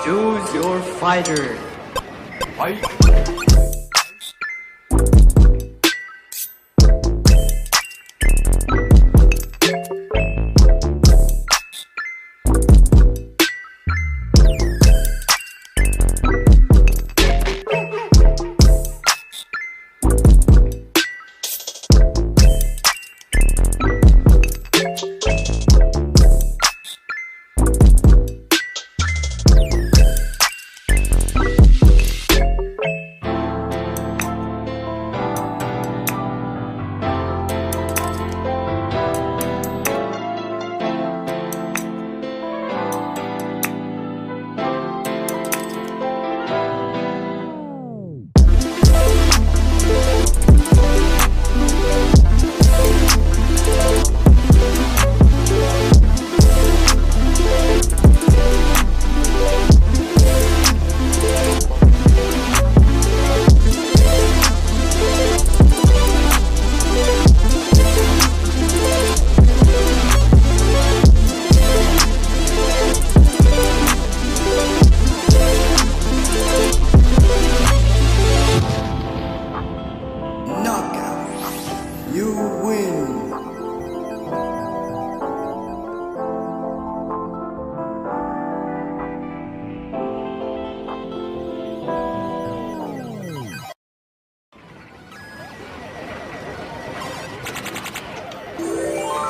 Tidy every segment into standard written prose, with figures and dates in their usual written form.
Choose your fighter. Fight.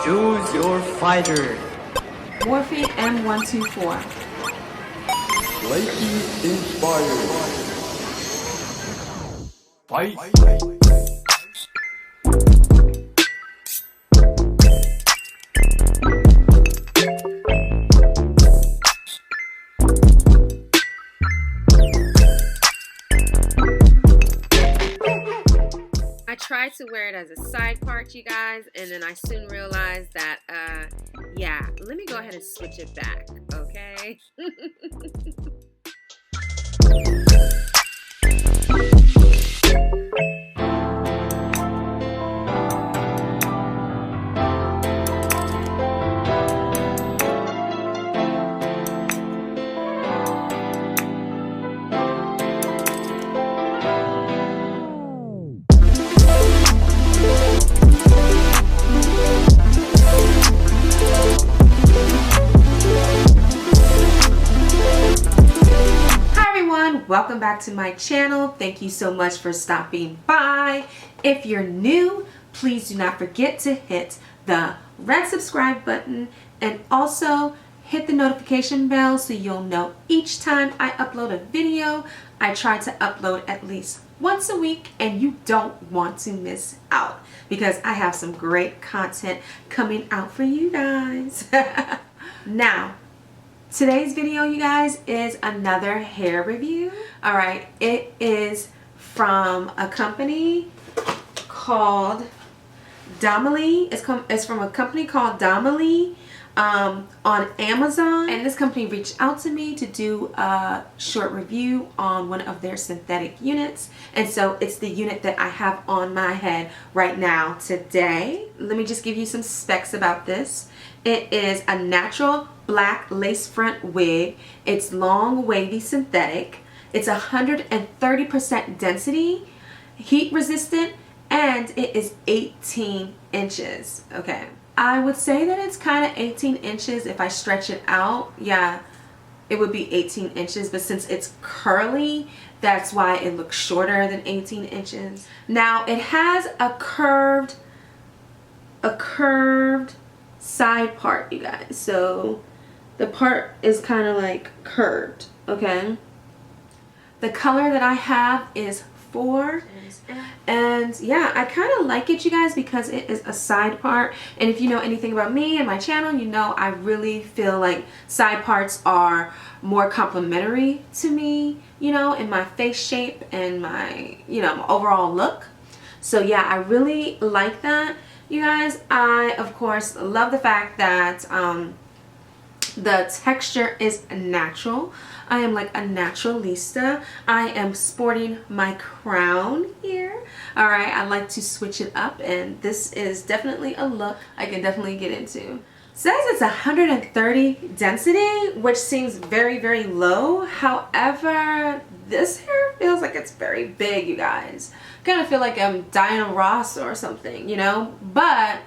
Choose your fighter. Morphine M124. Slightly inspired. Fight. I tried to wear it as a side part, you guys, and then I soon realized that, yeah, let me go ahead and switch it back, okay? Welcome back to my channel. Thank you so much for stopping by. If you're new, please do not forget to hit the red subscribe button and also hit the notification bell so you'll know each time I upload a video. I try to upload at least once a week and you don't want to miss out because I have some great content coming out for you guys. Now, today's video, you guys, is another hair review. All right, it is from a company called Donmily. It's from a company called Donmily on Amazon. And this company reached out to me to do a short review on one of their synthetic units. And so it's the unit that I have on my head right now today. Let me just give you some specs about this. It is a natural black lace front wig. It's long, wavy synthetic. It's 130% density, heat resistant, and it is 18 inches. Okay. I would say that it's kind of 18 inches if I stretch it out. Yeah, it would be 18 inches, but since it's curly, that's why it looks shorter than 18 inches. Now, it has a curved side part, you guys. So the part is kind of like curved, okay? The color that I have is 4, and yeah, I kind of like it, you guys, because it is a side part. And if you know anything about me and my channel, you know I really feel like side parts are more complimentary to me, you know, in my face shape and my, you know, my overall look. So yeah, I really like that, you guys. I of course love the fact that the texture is natural. I am like a naturalista. I am sporting my crown here. All right, I like to switch it up, and this is definitely a look I can definitely get into. Says it's 130 density, which seems very, very low. However, this hair feels like it's very big, you guys. Kind of feel like I'm Diana Ross or something, you know? But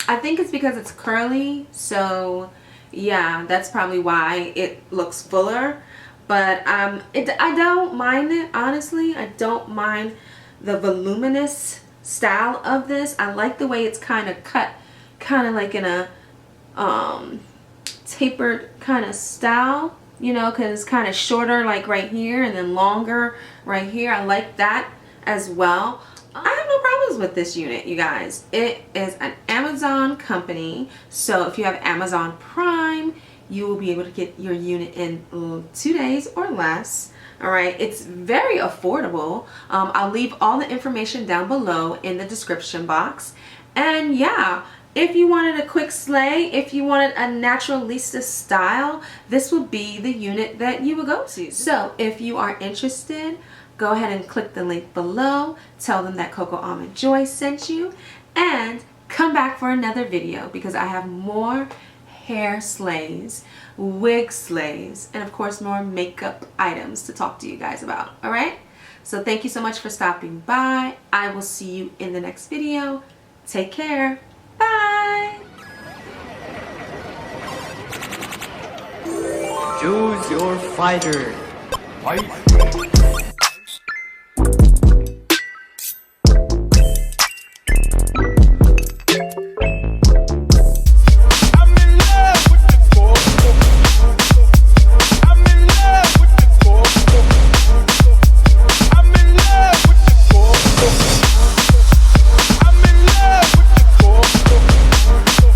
I think it's because it's curly, so yeah, that's probably why it looks fuller. But I don't mind it, honestly. I don't mind the voluminous style of this. I like the way it's kind of cut, kind of like in a tapered kind of style, you know, because it's kind of shorter like right here and then longer right here. I like that as well. I have no problems with this unit, you guys. It is an Amazon company, so if you have Amazon Prime, you will be able to get your unit in 2 days or less. All right, it's very affordable. I'll leave all the information down below in the description box. And yeah, if you wanted a quick slay, if you wanted a naturalista style, this would be the unit that you would go to. So if you are interested, go ahead and click the link below. Tell them that Cocoaalmondjoy sent you, and come back for another video because I have more hair slays, wig slays, and of course more makeup items to talk to you guys about. All right, so thank you so much for stopping by. I will see you in the next video. Take care. Bye. Choose your fighter. Fight.